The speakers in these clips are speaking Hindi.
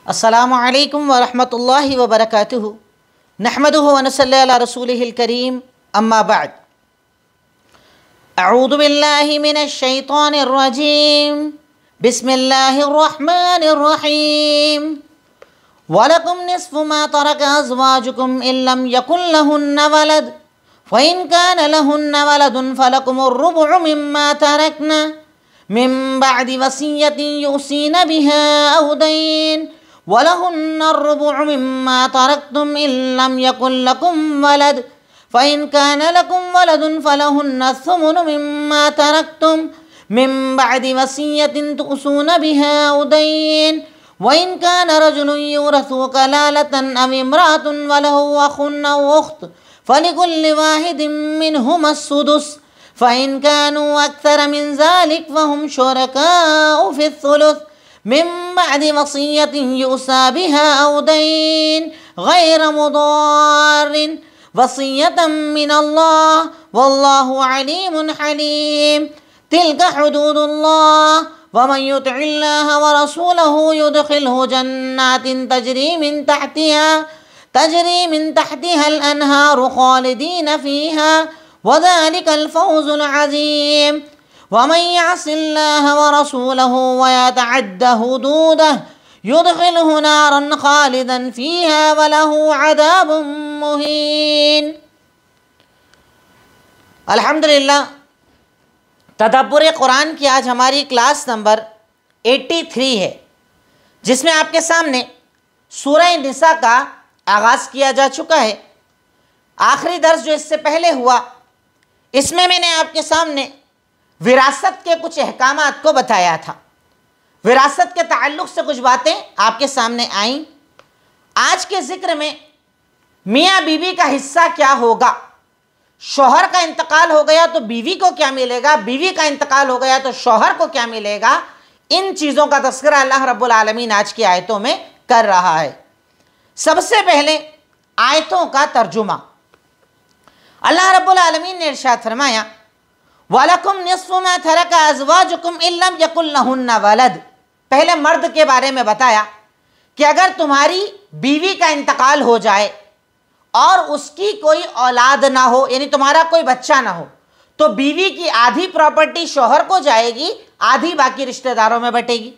अस्सलामु अलैकुम व रहमतुल्लाहि व बरकातुहू नहमदुहु व नसल्ली अला रसूलिहिल करीम अम्मा बअद अऊज़ु बिल्लाहि मिनश शैतानिर रजीम बिस्मिल्लाहिर रहमानिर रहीम वलकुम निस्फु मा तरक अज़वाजुकुम इल्लम यकुन लहुन्ना वलद फ़इन कान लहुन्ना वलदुन फ़लकुमुर रुबउ मिम्मा तरकना मिन बअदि वसिय्यतिन युसीना बिहा औ दैन वलहुन्नर रुबउ मिम्मा तरक्तुम इल्लम यकुन लकुम वलद फ़इन कान लकुम वलदुन फ़लहुन्नस सुमुनु मिम्मा तरक्तुम मिन बअदि वसिय्यतिन तुसूना बिहा औ दैन वइन कान रजुलुन युरसु कलालतन अव इम्राअतुन वलहु अखुन औ उख्त फ़लिकुल्लि वाहिदिन मिनहुमस सुदुस फ़इन कानू अक्सर मिन ज़ालिक फ़हुम शुरकाउ फ़िस्सुलुस मिन बअदि वसिय्यतिन युसा बिहा औ दैन गैर मुदार्रिन वसिय्यतन मिनल्लाह वल्लाहु अलीमुन हलीम तिल्का हुदूदुल्लाह वमन युतिइल्लाह व रसूलहु युदखिलहु जन्नातिन तजरी मिन तहतिहल अनहारु खालिदीन फीहा वज़ालिकल फ़ौज़ुल अज़ीम वमन यअसिल्लाह व रसूलहु व यतअद्द हुदूदहु युदखिलहु नारन खालिदन फीहा व लहु अज़ाबुन मुहीन। अल्हम्दुलिल्लाह, तदब्बुर कुरान की आज हमारी क्लास नंबर 83 है, जिसमें आपके सामने सूरह निसा का आगाज़ किया जा चुका है। आखिरी दर्स जो इससे पहले हुआ, इसमें मैंने आपके सामने विरासत के कुछ अहकामात को बताया था। विरासत के ताल्लुक़ से कुछ बातें आपके सामने आईं। आज के ज़िक्र में मियाँ बीवी का हिस्सा क्या होगा, शौहर का इंतकाल हो गया तो बीवी को क्या मिलेगा, बीवी का इंतकाल हो गया तो शौहर को क्या मिलेगा, इन चीज़ों का तज़किरा अल्लाह रब्बुल आलमीन आज की आयतों में कर रहा है। सबसे पहले आयतों का तर्जुमा। अल्लाह रब्बुल आलमीन ने इरशाद फरमाया, वलकुम निस्फु मा तरका अज़वाजुकुम इल्लम यकुन लहुन्ना वलद। पहले मर्द के बारे में बताया कि अगर तुम्हारी बीवी का इंतकाल हो जाए और उसकी कोई औलाद ना हो, यानी तुम्हारा कोई बच्चा ना हो, तो बीवी की आधी प्रॉपर्टी शौहर को जाएगी, आधी बाकी रिश्तेदारों में बटेगी।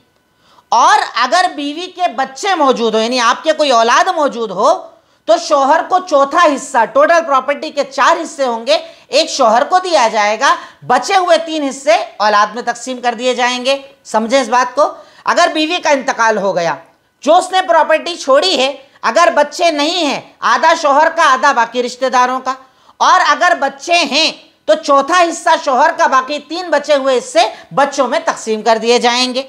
और अगर बीवी के बच्चे मौजूद हो, यानी आपके कोई औलाद मौजूद हो, तो शौहर को चौथा हिस्सा, टोटल प्रॉपर्टी के 4 हिस्से होंगे, एक शौहर को दिया जाएगा, बचे हुए 3 हिस्से औलाद में तकसीम कर दिए जाएंगे। समझे इस बात को। अगर बीवी का इंतकाल हो गया, जो उसने प्रॉपर्टी छोड़ी है, अगर बच्चे नहीं हैं, आधा शौहर का, आधा बाकी रिश्तेदारों का। और अगर बच्चे हैं तो चौथा हिस्सा शौहर का, बाकी 3 बचे हुए हिस्से बच्चों में तकसीम कर दिए जाएंगे।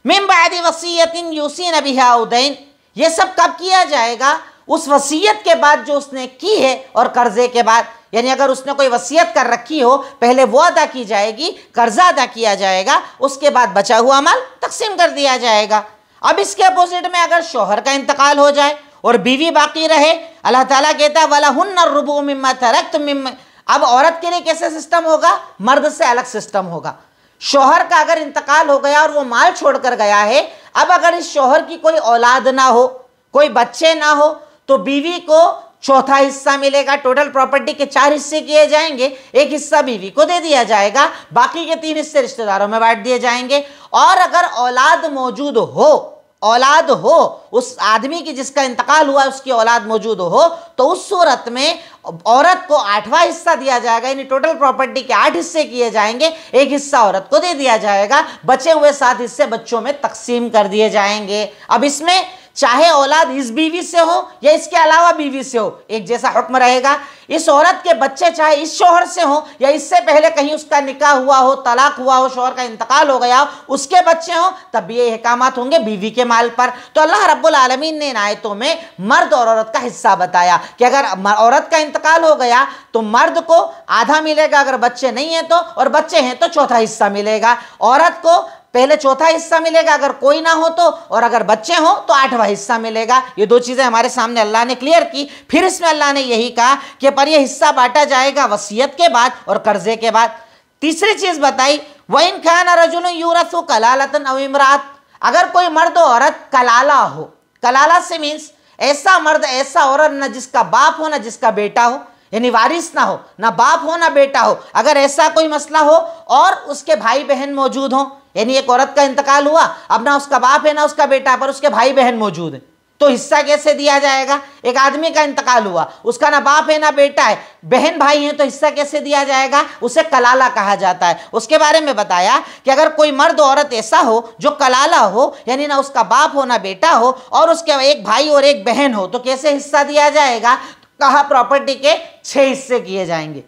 मिन बअदि वसिय्यतिन युसीना बिहा औ दैन। ये सब कब किया जाएगा? उस वसीयत के बाद जो उसने की है, और कर्जे के बाद, यानी अगर उसने कोई वसीयत कर रखी हो, पहले वो अदा की जाएगी, कर्जा अदा किया जाएगा, उसके बाद बचा हुआ माल तकसीम कर दिया जाएगा। अब इसके अपोजिट में अगर शौहर का इंतकाल हो जाए और बीवी बाकी रहे, अल्लाह ताला कहता है वलहुन्नर रुबउ मिम्मा तरक्तुम मिम्मा। अब औरत के लिए कैसे सिस्टम होगा? मर्द से अलग सिस्टम होगा। शौहर का अगर इंतकाल हो गया और वो माल छोड़कर गया है, अब अगर इस शौहर की कोई औलाद ना हो, कोई बच्चे ना हो, तो बीवी को चौथा हिस्सा मिलेगा। टोटल प्रॉपर्टी के 4 हिस्से किए जाएंगे, एक हिस्सा बीवी को दे दिया जाएगा, बाकी के 3 हिस्से रिश्तेदारों में बांट दिए जाएंगे। और अगर औलाद मौजूद हो, औलाद हो उस आदमी की जिसका इंतकाल हुआ, उसकी औलाद मौजूद हो, तो उस सूरत में औरत को 8वां हिस्सा दिया जाएगा, यानी टोटल प्रॉपर्टी के 8 हिस्से किए जाएंगे, एक हिस्सा औरत को दे दिया जाएगा, बचे हुए 7 हिस्से बच्चों में तकसीम कर दिए जाएंगे। अब इसमें चाहे औलाद इस बीवी से हो या इसके अलावा बीवी से हो, एक जैसा हुक्म रहेगा। इस औरत के बच्चे चाहे इस शौहर से हो या इससे पहले कहीं उसका निकाह हुआ हो, तलाक हुआ हो, शौहर का इंतकाल हो गया हो, उसके बच्चे हो, तब भी ये अहकामात होंगे बीवी के माल पर। तो अल्लाह रब्बुल आलमीन ने इन आयतों में मर्द और औरत का हिस्सा बताया कि अगर औरत का इंतकाल हो गया तो मर्द को आधा मिलेगा, अगर बच्चे नहीं हैं तो, और बच्चे हैं तो चौथा हिस्सा मिलेगा। औरत को पहले चौथा हिस्सा मिलेगा अगर कोई ना हो तो, और अगर बच्चे हो तो 8वां हिस्सा मिलेगा। ये 2 चीज़ें हमारे सामने अल्लाह ने क्लियर की। फिर इसमें अल्लाह ने यही कहा कि पर यह हिस्सा बांटा जाएगा वसीयत के बाद और कर्जे के बाद। तीसरी चीज़ बताई, वइन खान रजुल यूरसु कलालतन अव इमरात। अगर कोई मर्द औरत कलाला हो, कलाला से मीन्स ऐसा मर्द ऐसा औरत ना जिसका बाप हो ना जिसका बेटा हो, यानी वारिस ना हो, ना बाप हो ना बेटा हो, अगर ऐसा कोई मसला हो और उसके भाई बहन मौजूद हो, यानी एक औरत का इंतकाल हुआ, अब ना उसका बाप है ना उसका बेटा, पर उसके भाई बहन मौजूद है, तो हिस्सा कैसे दिया जाएगा? एक आदमी का इंतकाल हुआ, उसका ना बाप है ना बेटा है, बहन भाई हैं, तो हिस्सा कैसे दिया जाएगा? उसे कलाला कहा जाता है। उसके बारे में बताया कि अगर कोई मर्द औरत ऐसा हो जो कलाला हो, यानी ना उसका बाप हो ना बेटा हो, और उसके एक भाई और एक बहन हो, तो कैसे हिस्सा दिया जाएगा? कहा प्रॉपर्टी के 6 हिस्से किए जाएंगे।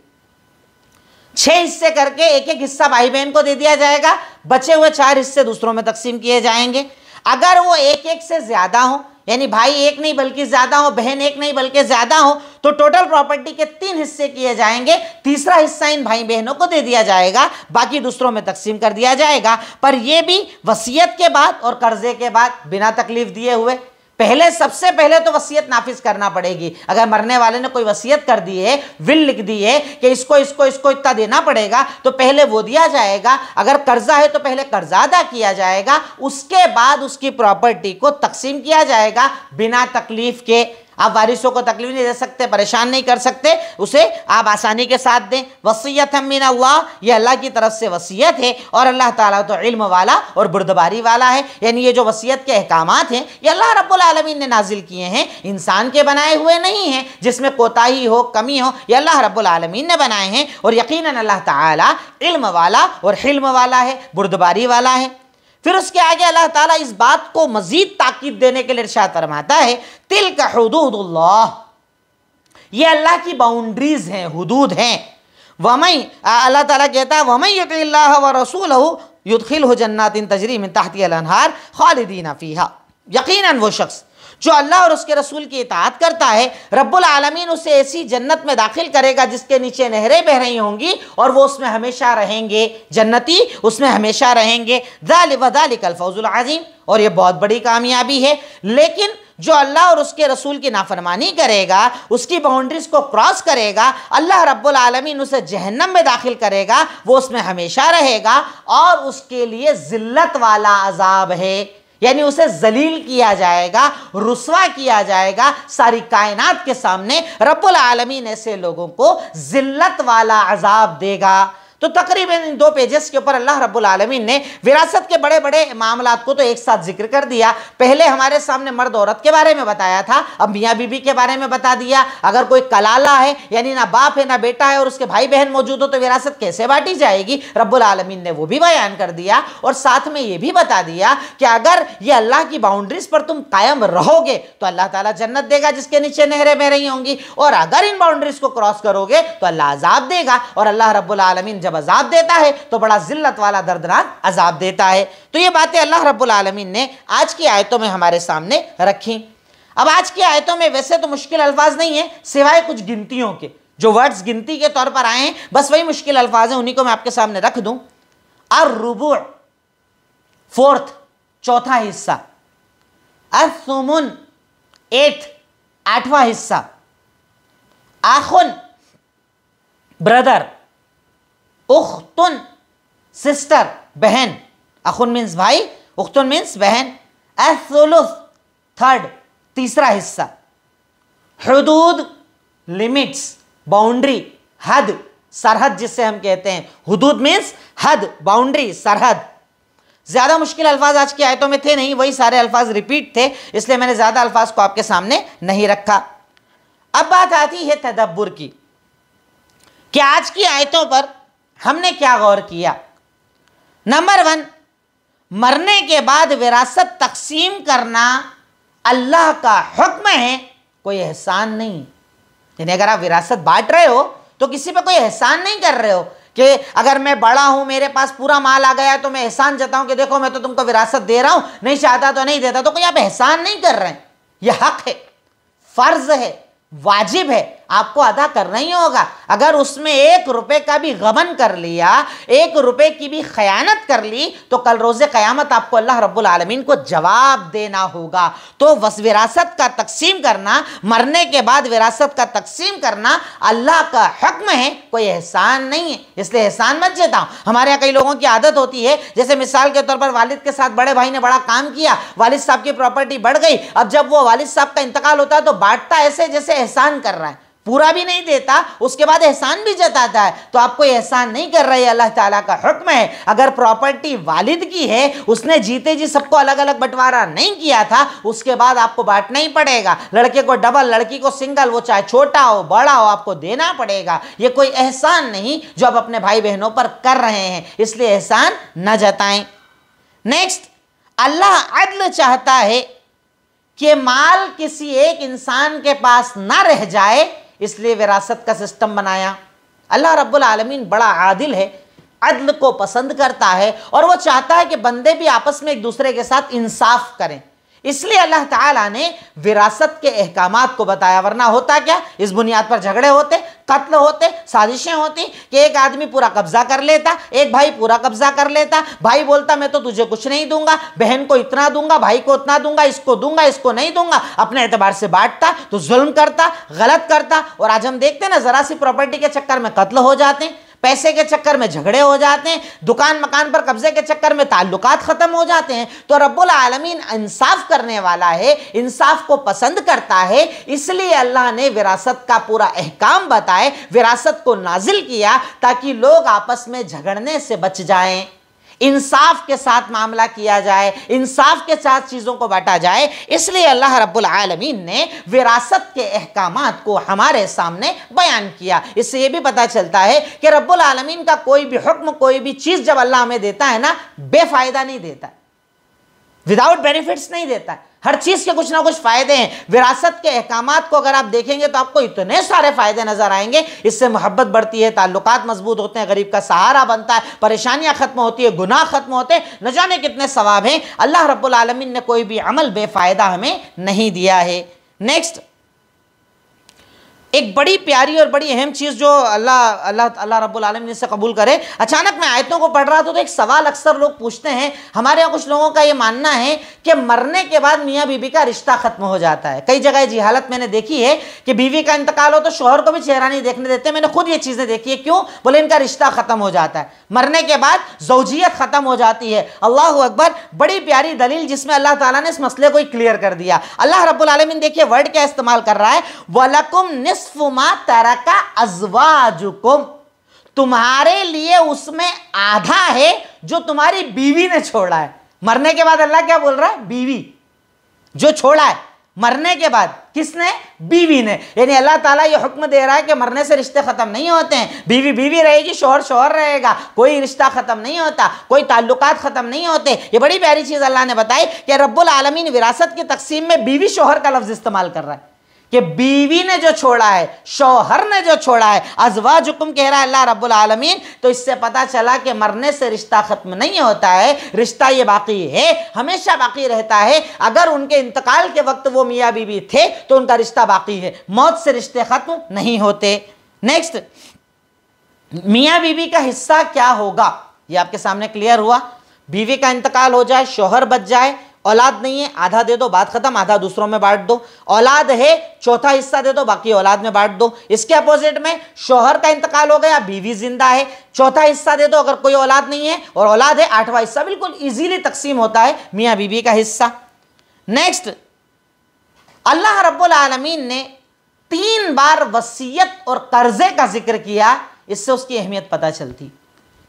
6 हिस्से करके एक एक हिस्सा भाई बहन को दे दिया जाएगा, बचे हुए 4 हिस्से दूसरों में तकसीम किए जाएंगे। अगर वो एक एक से ज्यादा हो, यानी भाई एक नहीं बल्कि ज्यादा हो, बहन एक नहीं बल्कि ज्यादा हो, तो टोटल प्रॉपर्टी के 3 हिस्से किए जाएंगे, तीसरा हिस्सा इन भाई बहनों को दे दिया जाएगा, बाकी दूसरों में तकसीम कर दिया जाएगा। पर यह भी वसीयत के बाद और कर्जे के बाद, बिना तकलीफ दिए हुए। पहले सबसे पहले तो वसीयत नाफिज करना पड़ेगी। अगर मरने वाले ने कोई वसीयत कर दी है, विल लिख दी है कि इसको इसको इसको इतना देना पड़ेगा, तो पहले वो दिया जाएगा। अगर कर्जा है तो पहले कर्जा अदा किया जाएगा, उसके बाद उसकी प्रॉपर्टी को तकसीम किया जाएगा बिना तकलीफ के। आप वारिसों को तकलीफ नहीं दे सकते, परेशान नहीं कर सकते, उसे आप आसानी के साथ दें। वसीयत मिन अल्लाह, ये अल्लाह की तरफ से वसीयत है, और अल्लाह ताला तो इल्म वाला और बुर्दबारी वाला है। यानी ये जो वसीयत के अहकामात हैं ये अल्लाह रब्बुल आलमीन ने नाजिल किए हैं, इंसान के बनाए हुए नहीं हैं जिसमें कोताही हो कमी हो, ये अल्लाह रब्बुल आलमीन ने बनाए हैं। और यकीनन अल्लाह ताला इल्म वाला और हिल्म वाला है, बुर्दबारी वाला है। फिर उसके आगे अल्लाह ताला इस बात को मजीद ताकीद देने के लिए इरशाद फरमाता है, तिल्का हुदूदुल्लाह, ये अल्लाह की बाउंड्रीज हैं, हुदूद हैं। वमई, अल्लाह ताला कहता है, वमई युतिल्लाह व रसूलहु युदखिलहु जन्नातिन तजरी मिन तहतिहा अल-अनहार खालिदीना फीहा, यकीनन वो शख्स जो अल्लाह और उसके रसूल की इताअत करता है, रब्बुल आलमीन उसे ऐसी जन्नत में दाखिल करेगा जिसके नीचे नहरें बह रही होंगी, और वो उसमें हमेशा रहेंगे, जन्नती उसमें हमेशा रहेंगे। ज़ालिकल फौज़ुल अज़ीम, और ये बहुत बड़ी कामयाबी है। लेकिन जो अल्लाह और उसके रसूल की नाफरमानी करेगा, उसकी बाउंड्रीज को क्रॉस करेगा, अल्लाह रब्बुल आलमीन उसे जहन्नम में दाखिल करेगा, वो उसमें हमेशा रहेगा, और उसके लिए जिल्लत वाला अजाब है, यानी उसे जलील किया जाएगा, रुस्वा किया जाएगा सारी कायनात के सामने। रब्बुल आलमीन ऐसे लोगों को जिल्लत वाला अजाब देगा। तो तकरीबन इन 2 पेजेस के ऊपर अल्लाह रब्बुल आलमीन ने विरासत के बड़े बड़े मामलात को तो एक साथ जिक्र कर दिया। पहले हमारे सामने मर्द औरत के बारे में बताया था, अब मियाँ बीबी के बारे में बता दिया। अगर कोई कलाला है, यानी ना बाप है ना बेटा है, और उसके भाई बहन मौजूद हो, तो विरासत कैसे बांटी जाएगी, रब्बुल आलमीन ने वो भी बयान कर दिया। और साथ में ये भी बता दिया कि अगर ये अल्लाह की बाउंड्रीज पर तुम कायम रहोगे तो अल्लाह ताला जन्नत देगा जिसके नीचे नहरें बह रही होंगी, और अगर इन बाउंड्रीज को क्रॉस करोगे तो अल्लाह अजाब देगा। और अल्लाह रब्बुल आलमीन जब अजाब देता है तो बड़ा जिल्लत वाला दर्दनाक अजाब देता है। तो ये बातें अल्लाह रब्बुल आलमीन ने आज की आयतों में हमारे सामने रखी। अब आज की आयतों में वैसे तो मुश्किल अल्फाज नहीं है, सिवाय कुछ गिनतियों के, जो वर्ड्स गिनती के तौर पर आए हैं, बस वही मुश्किल अल्फाज हैं, उन्हीं को मैं आपके सामने रख दूं। अर्रुबु, 4th, चौथा हिस्सा। असुमुन, 8th, 8वां हिस्सा। आखुन, ब्रदर। उख्तुन, सिस्टर, बहन। अखुन मीन्स भाई, उख्तुन मीन्स बहन। असुलुस, 3rd, तीसरा हिस्सा। हुदूद, लिमिट्स, बाउंड्री, हद, सरहद जिसे हम कहते हैं। हुदूद मीन्स हद, बाउंड्री, सरहद। ज्यादा मुश्किल अल्फाज आज की आयतों में थे नहीं, वही सारे अल्फाज रिपीट थे, इसलिए मैंने ज्यादा अल्फाज को आपके सामने नहीं रखा। अब बात आती है तदब्बुर की, कि आज की आयतों पर हमने क्या गौर किया। नंबर 1, मरने के बाद विरासत तकसीम करना अल्लाह का हुक्म है, कोई एहसान नहीं। यानी अगर आप विरासत बांट रहे हो तो किसी पे कोई एहसान नहीं कर रहे हो कि अगर मैं बड़ा हूं, मेरे पास पूरा माल आ गया है, तो मैं एहसान जताऊं कि देखो मैं तो तुमको विरासत दे रहा हूं, नहीं चाहता तो नहीं देता। तो कोई आप एहसान नहीं कर रहे हैं, यह हक है, फर्ज है, वाजिब है, आपको अदा करना ही होगा। अगर उसमें 1 रुपए का भी गबन कर लिया, 1 रुपए की भी खयानत कर ली, तो कल रोज़े क़यामत आपको अल्लाह रब्बुल आलमीन को जवाब देना होगा। तो विरासत का तकसीम करना, मरने के बाद विरासत का तकसीम करना अल्लाह का हुक्म है, कोई एहसान नहीं है, इसलिए एहसान मत जताओ। हमारे यहाँ कई लोगों की आदत होती है, जैसे मिसाल के तौर पर वालिद के साथ बड़े भाई ने बड़ा काम किया, वालिद साहब की प्रॉपर्टी बढ़ गई, अब जब वो वालिद साहब का इंतकाल होता है तो बांटता ऐसे जैसे एहसान कर रहा है, पूरा भी नहीं देता, उसके बाद एहसान भी जताता है। तो आप कोई एहसान नहीं कर रहे, अल्लाह ताला का हुक्म है। अगर प्रॉपर्टी वालिद की है, उसने जीते जी सबको अलग अलग बंटवारा नहीं किया था, उसके बाद आपको बांटना ही पड़ेगा। लड़के को डबल, लड़की को सिंगल, वो चाहे छोटा हो बड़ा हो, आपको देना पड़ेगा। ये कोई एहसान नहीं जो आप अपने भाई बहनों पर कर रहे हैं, इसलिए एहसान न जताएं। नेक्स्ट, अल्लाह अदल चाहता है कि माल किसी एक इंसान के पास ना रह जाए, इसलिए विरासत का सिस्टम बनाया। अल्लाह रब्बुल आलमीन बड़ा आदिल है, अदल को पसंद करता है और वो चाहता है कि बंदे भी आपस में एक दूसरे के साथ इंसाफ करें, इसलिए अल्लाह ताला ने विरासत के अहकामात को बताया। वरना होता क्या, इस बुनियाद पर झगड़े होते, कत्ल होते, साजिशें होती कि एक आदमी पूरा कब्जा कर लेता, एक भाई पूरा कब्जा कर लेता। भाई बोलता मैं तो तुझे कुछ नहीं दूंगा, बहन को इतना दूंगा, भाई को उतना दूंगा, इसको नहीं दूंगा, अपने एतबार से बांटता, तो जुल्म करता, गलत करता। और आज हम देखते हैं ना, जरा सी प्रॉपर्टी के चक्कर में कत्ल हो जाते हैं, पैसे के चक्कर में झगड़े हो जाते हैं, दुकान मकान पर कब्जे के चक्कर में ताल्लुकात खत्म हो जाते हैं। तो रब्बुल आलमीन इंसाफ करने वाला है, इंसाफ को पसंद करता है, इसलिए अल्लाह ने विरासत का पूरा अहकाम बताए, विरासत को नाजिल किया ताकि लोग आपस में झगड़ने से बच जाएं, इंसाफ के साथ मामला किया जाए, इंसाफ के साथ चीज़ों को बांटा जाए। इसलिए अल्लाह रब्बुल आलमीन ने विरासत के अहकामात को हमारे सामने बयान किया। इससे ये भी पता चलता है कि रब्बुल आलमीन का कोई भी हुक्म, कोई भी चीज़ जब अल्लाह हमें देता है ना, बेफायदा नहीं देता, विदाउट बेनिफिट्स नहीं देता है। हर चीज़ के कुछ ना कुछ फ़ायदे हैं। विरासत के अहकामात को अगर आप देखेंगे तो आपको इतने सारे फ़ायदे नज़र आएंगे। इससे मोहब्बत बढ़ती है, ताल्लुकात मजबूत होते हैं, गरीब का सहारा बनता है, परेशानियां खत्म होती है, गुनाह खत्म होते हैं, न जाने कितने सवाब हैं। अल्लाह रब्बुल आलमीन ने कोई भी अमल बेफ़ायदा हमें नहीं दिया है। नेक्स्ट, एक बड़ी प्यारी और बड़ी अहम चीज़ जो अल्लाह रब्बुल आलमीन से कबूल करे। अचानक मैं आयतों को पढ़ रहा था तो एक सवाल अक्सर लोग पूछते हैं, हमारे यहाँ कुछ लोगों का ये मानना है कि मरने के बाद मियाँ बीवी का रिश्ता खत्म हो जाता है। कई जगह जी हालत मैंने देखी है कि बीवी का इंतकाल हो तो शोहर को भी चेहरा नहीं देखने देते। मैंने खुद ये चीज़ें देखी है। क्यों? बोले इनका रिश्ता खत्म हो जाता है, मरने के बाद ज़ौजियत खत्म हो जाती है। अल्लाह अकबर, बड़ी प्यारी दलील जिसमें अल्लाह ताला ने इस मसले को क्लियर कर दिया। अल्लाह रब्बुल आलमीन देखिए वर्ड क्या इस्तेमाल कर रहा है, वलकुम निस्फुमा तरका अज़वाजुकुम, तुम्हारे लिए उसमें आधा है जो तुम्हारी बीवी ने छोड़ा है। मरने के बाद अल्लाह क्या बोल रहा है? बीवी जो छोड़ा है मरने के बाद, किसने? बीवी ने। यानी अल्लाह ताला ये हुक्म दे रहा है कि मरने से रिश्ते खत्म नहीं होते हैं। बीवी बीवी रहेगी, शोहर शोहर रहेगा, कोई रिश्ता खत्म नहीं होता, कोई ताल्लुकात खत्म नहीं होते। ये बड़ी प्यारी चीज अल्लाह ने बताई कि रब्बुल आलमीन विरासत की तकसीम में बीवी शोहर का लफ्ज इस्तेमाल कर रहा है कि बीवी ने जो छोड़ा है, शौहर ने जो छोड़ा है, अज़वाजुकुम कह रहा है अल्लाह रब्बुल आलमीन। तो इससे पता चला कि मरने से रिश्ता खत्म नहीं होता है, रिश्ता ये बाकी है, हमेशा बाकी रहता है। अगर उनके इंतकाल के वक्त वो मियाँ बीवी थे तो उनका रिश्ता बाकी है, मौत से रिश्ते खत्म नहीं होते। नेक्स्ट, मियाँ बीवी का हिस्सा क्या होगा ये आपके सामने क्लियर हुआ। बीवी का इंतकाल हो जाए, शौहर बच जाए, औलाद नहीं है, आधा दे दो, बात खत्म, आधा दूसरों में बांट दो। औलाद है, चौथा हिस्सा दे दो, बाकी औलाद में बांट दो। इसके अपोजिट में शौहर का इंतकाल हो गया, बीवी जिंदा है, चौथा हिस्सा दे दो अगर कोई औलाद नहीं है, और औलाद है, आठवां हिस्सा। बिल्कुल इजीली तकसीम होता है मियाँ बीवी का हिस्सा। नेक्स्ट, अल्लाह रब्बुल आलमीन ने 3 बार वसीयत और कर्जे का जिक्र किया। इससे उसकी अहमियत पता चलती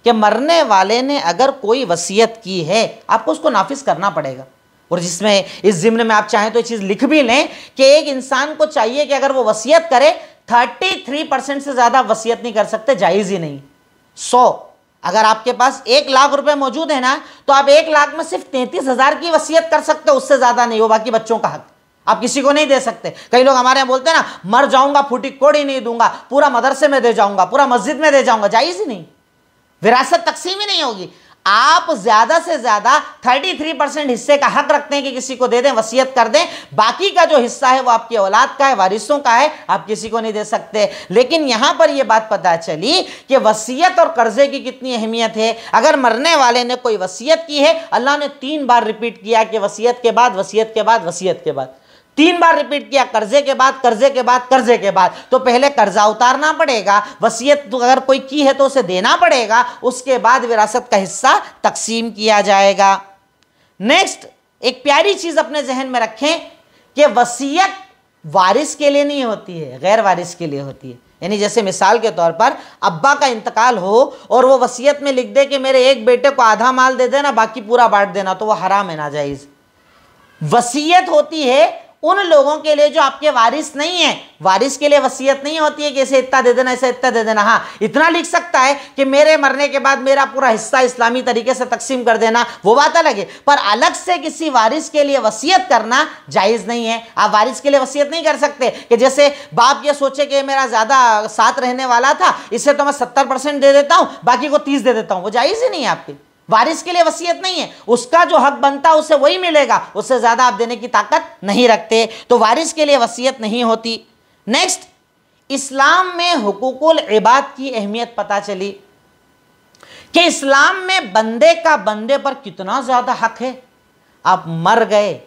कि मरने वाले ने अगर कोई वसीयत की है, आपको उसको नाफिज करना पड़ेगा। और जिसमें इस ज़िम्न में आप चाहें तो ये चीज़ लिख भी लें कि एक इंसान को चाहिए कि अगर वो वसीयत करे, 33% से ज़्यादा वसीयत नहीं कर सकते, जायज़ ही नहीं। 100 अगर आपके पास 1 लाख रुपए मौजूद है ना, तो आप 1 लाख में सिर्फ 33,000 की वसीयत कर सकते हो, उससे ज़्यादा नहीं हो। बाकी बच्चों का हक आप किसी को नहीं दे सकते। कई लोग हमारे यहाँ बोलते हैं ना, मर जाऊंगा फूटी कोड़ी नहीं दूंगा, पूरा मदरसे में दे जाऊंगा, पूरा मस्जिद में दे जाऊंगा, जायज़ ही नहीं, विरासत तकसीम ही नहीं होगी। आप ज्यादा से ज्यादा 33% हिस्से का हक रखते हैं कि किसी को दे दें, वसीयत कर दें। बाकी का जो हिस्सा है वो आपकी औलाद का है, वारिसों का है, आप किसी को नहीं दे सकते। लेकिन यहां पर यह बात पता चली कि वसीयत और कर्जे की कितनी अहमियत है। अगर मरने वाले ने कोई वसीयत की है, अल्लाह ने 3 बार रिपीट किया कि वसीयत के बाद, वसीयत के बाद, वसीयत के बाद, 3 बार रिपीट किया, कर्जे के बाद, कर्जे के बाद, कर्जे के बाद। तो पहले कर्जा उतारना पड़ेगा, वसीयत तो अगर कोई की है तो उसे देना पड़ेगा, उसके बाद विरासत का हिस्सा तकसीम किया जाएगा। नेक्स्ट, एक प्यारी चीज अपने जहन में रखें कि वसीयत वारिस के लिए नहीं होती है, गैर वारिस के लिए होती है। यानी जैसे मिसाल के तौर पर अब्बा का इंतकाल हो और वो वसीयत में लिख दे कि मेरे एक बेटे को आधा माल दे देना, बाकी पूरा बांट देना, तो वो हराम है, नाजायज। वसीयत होती है उन लोगों के लिए जो आपके वारिस नहीं है। वारिस के लिए वसीयत नहीं होती है कि ऐसे इतना दे देना, ऐसे इतना दे देना। हाँ, इतना लिख सकता है कि मेरे मरने के बाद मेरा पूरा हिस्सा इस्लामी तरीके से तकसीम कर देना, वो बात अलग है। पर अलग से किसी वारिस के लिए वसीयत करना जायज़ नहीं है। आप वारिस के लिए वसीयत नहीं कर सकते कि जैसे बाप ये सोचे कि मेरा ज़्यादा साथ रहने वाला था, इससे तो मैं 70% दे देता हूँ, बाकी को 30 दे देता हूँ। वो जायज़ ही नहीं है आपकी। वारिस के लिए वसीयत नहीं है, उसका जो हक बनता है उसे वही मिलेगा, उससे ज्यादा आप देने की ताकत नहीं रखते, तो वारिस के लिए वसीयत नहीं होती। नेक्स्ट, इस्लाम में हुकूकुल इबाद की अहमियत पता चली कि इस्लाम में बंदे का बंदे पर कितना ज्यादा हक है। आप मर गए,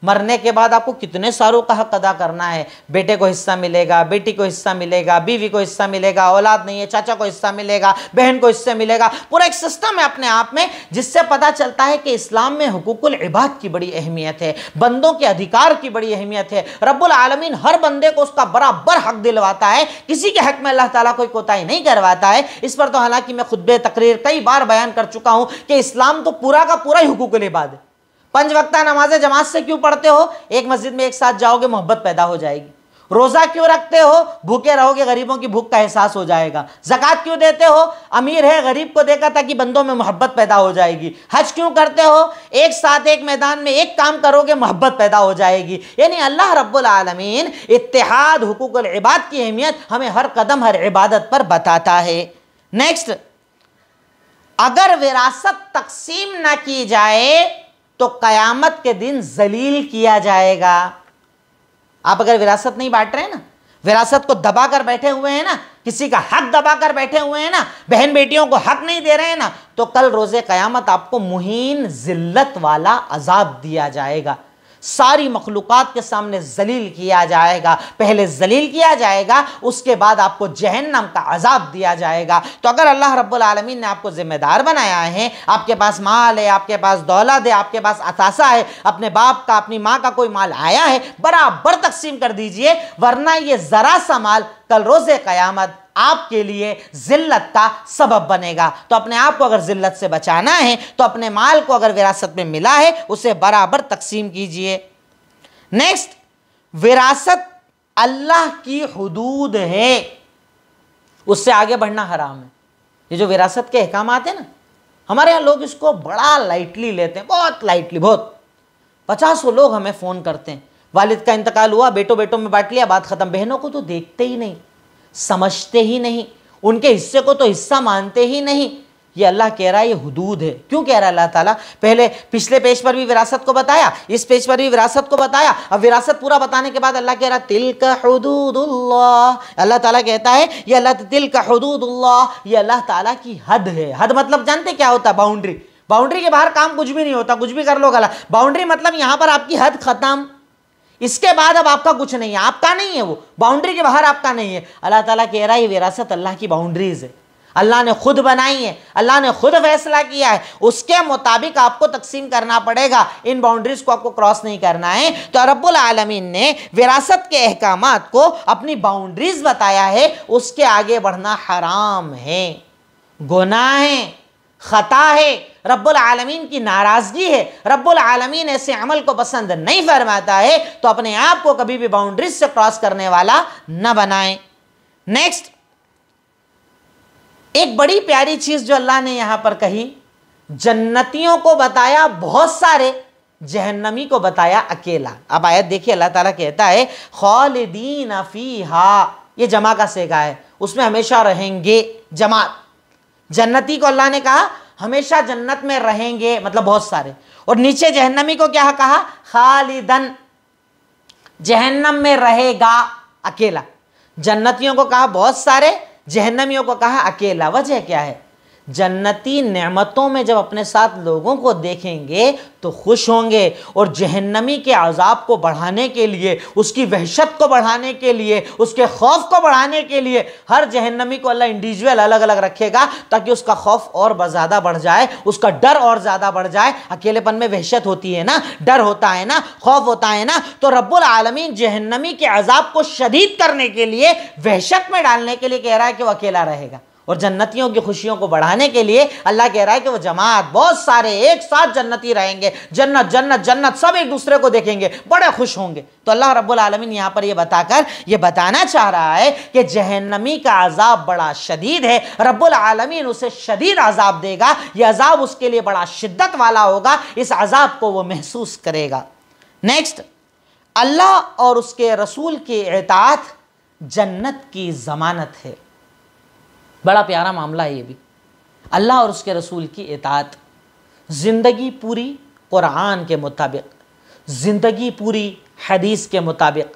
मरने के बाद आपको कितने सारों का हक अदा करना है। बेटे को हिस्सा मिलेगा, बेटी को हिस्सा मिलेगा, बीवी को हिस्सा मिलेगा, औलाद नहीं है चाचा को हिस्सा मिलेगा, बहन को हिस्सा मिलेगा। पूरा एक सिस्टम है अपने आप में, जिससे पता चलता है कि इस्लाम में हुकूकुल इबाद की बड़ी अहमियत है, बंदों के अधिकार की बड़ी अहमियत है। रब्बुल आलमीन हर बंदे को उसका बराबर हक दिलवाता है, किसी के हक में अल्लाह ताला कोई कोताही नहीं करवाता है। इस पर तो हालांकि मैं खुतबे तकरीर कई बार बयान कर चुका हूं कि इस्लाम तो पूरा का पूरा ही हुकूकुल इबाद है। 5 वक्ता नमाजें जमात से क्यों पढ़ते हो? एक मस्जिद में एक साथ जाओगे, मोहब्बत पैदा हो जाएगी। रोजा क्यों रखते हो? भूखे रहोगे, गरीबों की भूख का एहसास हो जाएगा। ज़कात क्यों देते हो? अमीर है गरीब को देगा ताकि बंदों में मोहब्बत पैदा हो जाएगी। हज क्यों करते हो? एक साथ एक मैदान में एक काम करोगे, मोहब्बत पैदा हो जाएगी। यानी अल्लाह रब्बुल आलमीन इत्तिहाद, हुकूकुल इबाद की अहमियत हमें हर कदम हर इबादत पर बताता है। नेक्स्ट, अगर विरासत तकसीम ना की जाए तो कयामत के दिन जलील किया जाएगा। आप अगर विरासत नहीं बांट रहे हैं ना, विरासत को दबा कर बैठे हुए हैं ना, किसी का हक दबा कर बैठे हुए हैं ना, बहन बेटियों को हक नहीं दे रहे हैं ना, तो कल रोजे कयामत आपको मुहीन जिल्लत वाला अजाब दिया जाएगा। सारी मखलूकात के सामने जलील किया जाएगा। पहले जलील किया जाएगा, उसके बाद आपको जहन्नम का अजाब दिया जाएगा। तो अगर अल्लाह रब्बुल आलमीन ने आपको जिम्मेदार बनाया है, आपके पास माल है, आपके पास दौलत है, आपके पास अतासा है, अपने बाप का अपनी माँ का कोई माल आया है, बराबर तकसीम कर दीजिए, वरना ये जरा सा माल कल रोजे कयामत आपके लिए जिल्लत का सबब बनेगा। तो अपने आप को अगर जिल्लत से बचाना है तो अपने माल को अगर विरासत में मिला है उसे बराबर तकसीम कीजिए। नेक्स्ट, विरासत अल्लाह की हुदूद है, उससे आगे बढ़ना हराम है। ये जो विरासत के अहकामात है ना, हमारे यहाँ लोग इसको बड़ा लाइटली लेते हैं, बहुत लाइटली, बहुत। 50 लोग हमें फ़ोन करते हैं, वालिद का इंतकाल हुआ, बेटों बेटों में बांट लिया, बात खत्म। बहनों को तो देखते ही नहीं, समझते ही नहीं, उनके हिस्से को तो हिस्सा मानते ही नहीं। ये अल्लाह कह रहा है, ये हुदूद है। क्यों कह रहा है अल्लाह ताला? पहले पिछले पेज पर भी विरासत को बताया, इस पेज पर भी विरासत को बताया। अब विरासत पूरा बताने के बाद अल्लाह कह रहा है तिल्का हुदूदुल्लाह। अल्लाह ताला कहता है ये अल्लाह तिल्का हुदूदुल्लाह, ये अल्लाह ताला की हद है। हद मतलब जानते क्या होता है? बाउंड्री। बाउंड्री के बाहर काम कुछ भी नहीं होता, कुछ भी कर लो गलत। बाउंड्री मतलब यहां पर आपकी हद खत्म, इसके बाद अब आपका कुछ नहीं है, आपका नहीं है, वो बाउंड्री के बाहर आपका नहीं है। अल्लाह ताला कह रहा है ये विरासत अल्लाह की बाउंड्रीज है, अल्लाह ने खुद बनाई है, अल्लाह ने खुद फैसला किया है, उसके मुताबिक आपको तकसीम करना पड़ेगा। इन बाउंड्रीज को आपको क्रॉस नहीं करना है। तो रब्बुल आलमीन ने विरासत के अहकामात को अपनी बाउंड्रीज बताया है, उसके आगे बढ़ना हराम है, गुनाह है, खता है, रब्बुल आलमीन की नाराजगी है। रब्बुल आलमीन ऐसे अमल को पसंद नहीं फरमाता है, तो अपने आप को कभी भी बाउंड्रीज से क्रॉस करने वाला न बनाएं। नेक्स्ट, एक बड़ी प्यारी चीज जो अल्लाह ने यहां पर कही, जन्नतियों को बताया बहुत सारे, जहन्नमी को बताया अकेला। अब आयत देखिए, अल्लाह ताला कहता है खालिदीन फीहा, ये जमा का सेगा है, उसमें हमेशा रहेंगे, जमात। जन्नती को अल्लाह ने कहा हमेशा जन्नत में रहेंगे, मतलब बहुत सारे। और नीचे जहन्नमी को क्या कहा? खालिदन, जहन्नम में रहेगा अकेला। जन्नतियों को कहा बहुत सारे, जहन्नमियों को कहा अकेला। वजह क्या है? जन्नती नेमतों में जब अपने साथ लोगों को देखेंगे तो खुश होंगे, और जहन्नमी के अजाब को बढ़ाने के लिए, उसकी वहशत को बढ़ाने के लिए, उसके खौफ को बढ़ाने के लिए हर जहन्नमी को अल्लाह इंडिविजुअल अलग अलग रखेगा, ताकि उसका खौफ और ज़्यादा बढ़ जाए, उसका डर और ज़्यादा बढ़ जाए। अकेलेपन में वहशत होती है ना, डर होता है ना, खौफ होता है ना। तो रब्बुल आलमीन जहन्नमी के अजाब को शदीद करने के लिए, वहशत में डालने के लिए कह रहा है कि वह अकेला रहेगा, और जन्नतियों की खुशियों को बढ़ाने के लिए अल्लाह कह रहा है कि वो जमात, बहुत सारे एक साथ जन्नती रहेंगे, जन्नत जन्नत जन्नत, सब एक दूसरे को देखेंगे, बड़े खुश होंगे। तो अल्लाह रब्बुल आलमीन यहाँ पर ये बताकर ये बताना चाह रहा है कि जहन्नमी का अजाब बड़ा शदीद है, रब्बुल आलमीन उसे शदीद अजाब देगा, यह अजाब उसके लिए बड़ा शिद्दत वाला होगा, इस अजाब को वो महसूस करेगा। नेक्स्ट, अल्लाह और उसके रसूल की इताअत जन्नत की ज़मानत है। बड़ा प्यारा मामला है ये भी। अल्लाह और उसके रसूल की इताअत, ज़िंदगी पूरी कुरान के मुताबिक, ज़िंदगी पूरी हदीस के मुताबिक,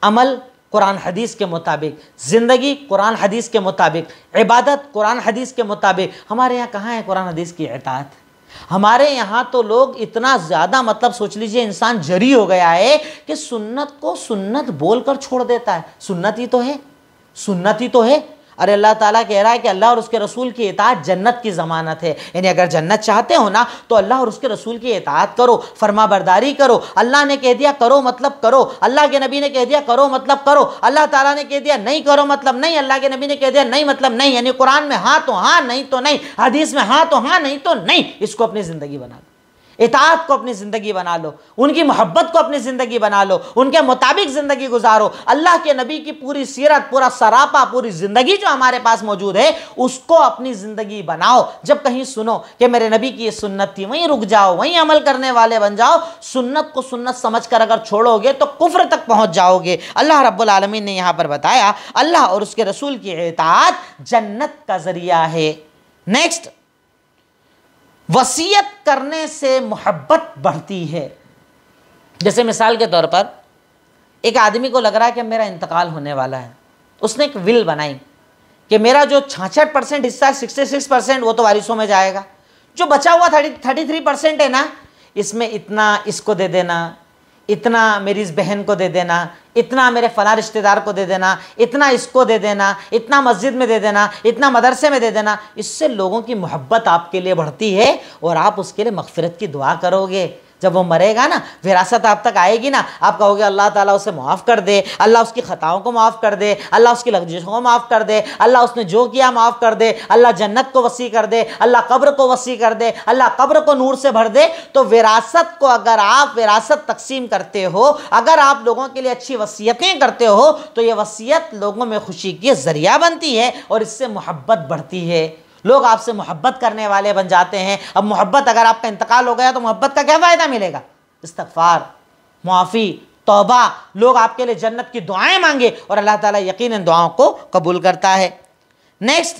अमल कुरान हदीस के मुताबिक, ज़िंदगी कुरान हदीस के मुताबिक, इबादत कुरान हदीस के मुताबिक। हमारे यहाँ कहाँ है कुरान हदीस की इताअत? हमारे यहाँ तो लोग इतना ज़्यादा, मतलब सोच लीजिए इंसान जरी हो गया है कि सुन्नत को सुन्नत बोलकर छोड़ देता है। सुन्नत ही तो है, सुन्नत ही तो है। अरे अल्लाह ताला कह रहा है कि अल्लाह और उसके रसूल की इताअत जन्नत की ज़मानत है। यानी अगर जन्नत चाहते हो ना तो अल्लाह और उसके रसूल की इताअत करो, फरमा बरदारी करो। अल्लाह ने कह दिया करो मतलब करो, अल्लाह के नबी ने कह दिया करो मतलब करो, अल्लाह ताला ने कह दिया नहीं करो मतलब नहीं, अल्लाह के नबी ने कह दिया नहीं मतलब नहीं। यानी कुरान में हाँ तो हाँ, नहीं तो नहीं, हदीस में हाँ तो हाँ, नहीं तो नहीं। इसको अपनी ज़िंदगी बना लो, इताअत को अपनी ज़िंदगी बना लो, उनकी मोहब्बत को अपनी ज़िंदगी बना लो, उनके मुताबिक ज़िंदगी गुजारो। अल्लाह के नबी की पूरी सीरत, पूरा सरापा, पूरी ज़िंदगी जो हमारे पास मौजूद है, उसको अपनी ज़िंदगी बनाओ। जब कहीं सुनो कि मेरे नबी की ये सुन्नत थी, वहीं रुक जाओ, वहीं अमल करने वाले बन जाओ। सुन्नत को सुन्नत समझकर अगर छोड़ोगे तो कुफ्र तक पहुँच जाओगे। अल्लाह रब्बुल आलमीन ने यहाँ पर बताया अल्लाह और उसके रसूल की इताअत जन्नत का ज़रिया है। नेक्स्ट, वसीयत करने से मोहब्बत बढ़ती है। जैसे मिसाल के तौर पर एक आदमी को लग रहा है कि मेरा इंतकाल होने वाला है, उसने एक विल बनाई कि मेरा जो 66% हिस्सा है, 66% वो तो वारिसों में जाएगा, जो बचा हुआ 33% है ना, इसमें इतना इसको दे देना, इतना मेरी इस बहन को दे देना, इतना मेरे फला रिश्तेदार को दे देना, इतना इसको दे देना, इतना मस्जिद में दे देना, इतना मदरसे में दे देना। इससे लोगों की मोहब्बत आपके लिए बढ़ती है और आप उसके लिए मग़फ़िरत की दुआ करोगे। जब वो मरेगा ना, विरासत आप तक आएगी ना, आप कहोगे अल्लाह ताला उसे माफ़ कर दे, अल्लाह उसकी ख़ताओं को माफ़ कर दे, अल्लाह उसकी लग़ज़शों को माफ़ कर दे, अल्लाह उसने जो किया माफ़ कर दे, अल्लाह जन्नत को वसी कर दे, अल्लाह कब्र को वसी कर दे, अल्लाह कब्र को नूर से भर दे। तो विरासत को, अगर आप विरासत तकसीम करते हो, अगर आप लोगों के लिए अच्छी वसीयतें करते हो, तो ये वसीयत लोगों में खुशी की ज़रिया बनती है और इससे मोहब्बत बढ़ती है। लोग आपसे मोहब्बत करने वाले बन जाते हैं। अब मोहब्बत, अगर आपका इंतकाल हो गया तो मोहब्बत का क्या फ़ायदा मिलेगा? इस्तग़फ़ार, मुआफ़ी, तौबा, लोग आपके लिए जन्नत की दुआएं मांगे और अल्लाह ताला यकीनन दुआओं को कबूल करता है। नेक्स्ट,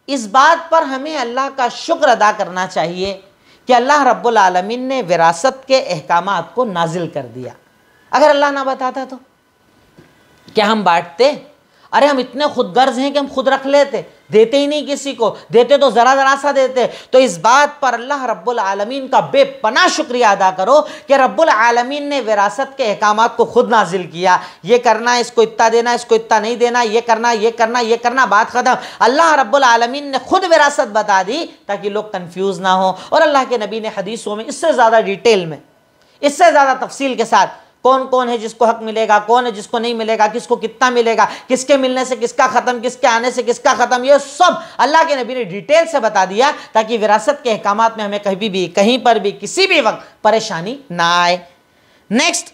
इस बात पर हमें अल्लाह का शुक्र अदा करना चाहिए कि अल्लाह रब्बुल आलमीन ने विरासत के अहकामात को नाजिल कर दिया। अगर अल्लाह ना बताता तो क्या हम बांटते? अरे हम इतने खुदगर्ज हैं कि हम खुद रख लेते, देते ही नहीं किसी को, देते तो ज़रा ज़रा सा देते। तो इस बात पर अल्लाह रब्बुल आलमीन का बेपनाह शुक्रिया अदा करो कि रब्बुल आलमीन ने विरासत के अहकामात को खुद नाजिल किया। ये करना, इसको इतना देना, इसको इतना नहीं देना, ये करना, ये करना, ये करना, बात ख़त्म। अल्लाह रब्बुल आलमीन ने खुद विरासत बता दी ताकि लोग कन्फ्यूज़ ना हो। और अल्लाह के नबी ने हदीसों में इससे ज़्यादा डिटेल में, इससे ज़्यादा तफसील के साथ कौन कौन है जिसको हक मिलेगा, कौन है जिसको नहीं मिलेगा, किसको कितना मिलेगा, किसके मिलने से किसका ख़त्म, किसके आने से किसका ख़त्म, ये सब अल्लाह के नबी ने डिटेल से बता दिया ताकि विरासत के अहकामात में हमें कभी भी, कहीं पर भी, किसी भी वक्त परेशानी ना आए। नेक्स्ट,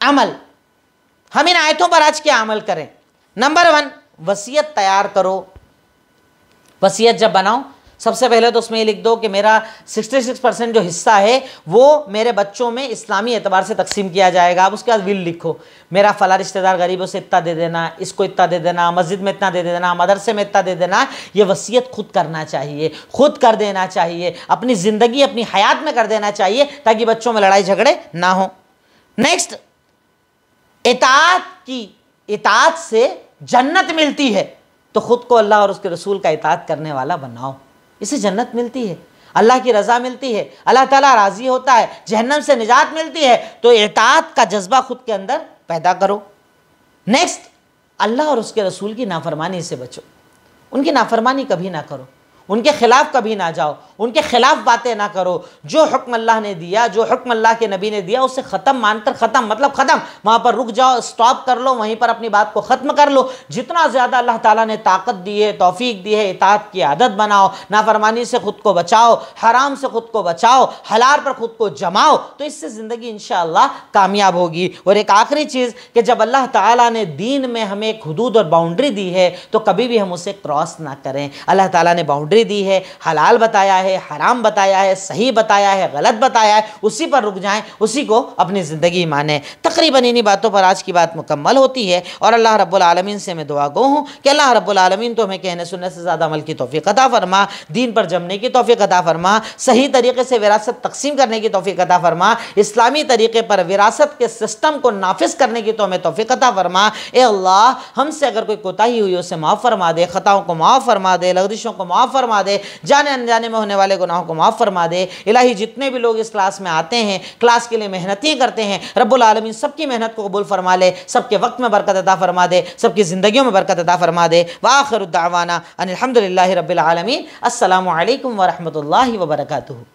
अमल। हम इन आयतों पर आज क्या अमल करें? नंबर 1, वसीयत तैयार करो। वसीयत जब बनाओ, सबसे पहले तो उसमें ये लिख दो कि मेरा 66% जो हिस्सा है वो मेरे बच्चों में इस्लामी एतबार से तकसीम किया जाएगा। अब उसके बाद विल लिखो, मेरा फला रिश्तेदार गरीबों से इतना दे देना, इसको इतना दे देना, मस्जिद में इतना दे देना, मदरसे में इतना दे देना। ये वसीयत खुद करना चाहिए, खुद कर देना चाहिए, अपनी ज़िंदगी अपनी हयात में कर देना चाहिए, ताकि बच्चों में लड़ाई झगड़े ना हो। नेक्स्ट, इताअत से जन्नत मिलती है, तो खुद को अल्लाह और उसके रसूल का इताअत करने वाला बनाओ, इससे जन्नत मिलती है, अल्लाह की रज़ा मिलती है, अल्लाह ताला राज़ी होता है, जहन्नम से निजात मिलती है। तो इताअत का जज्बा खुद के अंदर पैदा करो। नेक्स्ट, अल्लाह और उसके रसूल की नाफरमानी से बचो, उनकी नाफरमानी कभी ना करो, उनके खिलाफ कभी ना जाओ, उनके खिलाफ बातें ना करो। जो हुक्म अल्लाह ने दिया, जो हुक्म अल्लाह के नबी ने दिया, उससे ख़त्म मानकर ख़त्म, मतलब ख़त्म, वहाँ पर रुक जाओ, स्टॉप कर लो, वहीं पर अपनी बात को ख़त्म कर लो। जितना ज़्यादा अल्लाह ताला ने ताकत दी है, तौफीक दी है, इताअत की आदत बनाओ, नाफरमानी से ख़ुद को बचाओ, हराम से ख़ुद को बचाओ, हलाल पर ख़ुद को जमाओ, तो इससे ज़िंदगी इंशाअल्लाह कामयाब होगी। और एक आखिरी चीज़ कि जब अल्लाह ताला ने दीन में हमें एक हुदूद और बाउंड्री दी है, तो कभी भी हम उसे क्रॉस ना करें। अल्लाह ताला ने बाउंड्री दी है, हलाल बताया है, हराम बताया है, सही बताया है, गलत बताया है, उसी पर रुक जाएं, उसी को अपनी ज़िंदगी माने। तकरीबन इन्हीं बातों पर आज की बात मुकम्मल होती है। और अल्लाह रब्बुल आलमीन से मैं दुआ गो हूँ कि अल्लाह रब्बुल आलमीन तो हमें कहने सुनने से ज़्यादा अमल की तौफीक अता फरमा, दीन पर जमने की तौफीक अता फरमा, सही तरीके से विरासत तकसीम करने की तौफीक अता फरमा, इस्लामी तरीके पर विरासत के सिस्टम को नाफिज करने की तो हमें तौफीक अता फरमा। ए अल्लाह, हमसे अगर कोई कोताही हुई उसे माफ़ फरमा दे, ख़ताओं को माफ़ फरमा दे, लग़ज़िशों को माफ़ फरमा दे, जाने अनजाने में होने वाले गुनाहों को माफ़ फरमा दे। इलाही, जितने भी लोग इस क्लास में आते हैं, क्लास के लिए मेहनतें करते हैं, रब्बुल आलमीन सबकी मेहनत को कबूल फरमा ले, सबके वक्त में बरकत अता फरमा दे, सबकी ज़िंदगियों में बरकत अता फरमा दे। व आखिरु दावाना अनिल हम्दुलिल्लाहि रब्बिल आलमीन। अस्सलामु अलैकुम व रहमतुल्लाहि व बरकातुहू।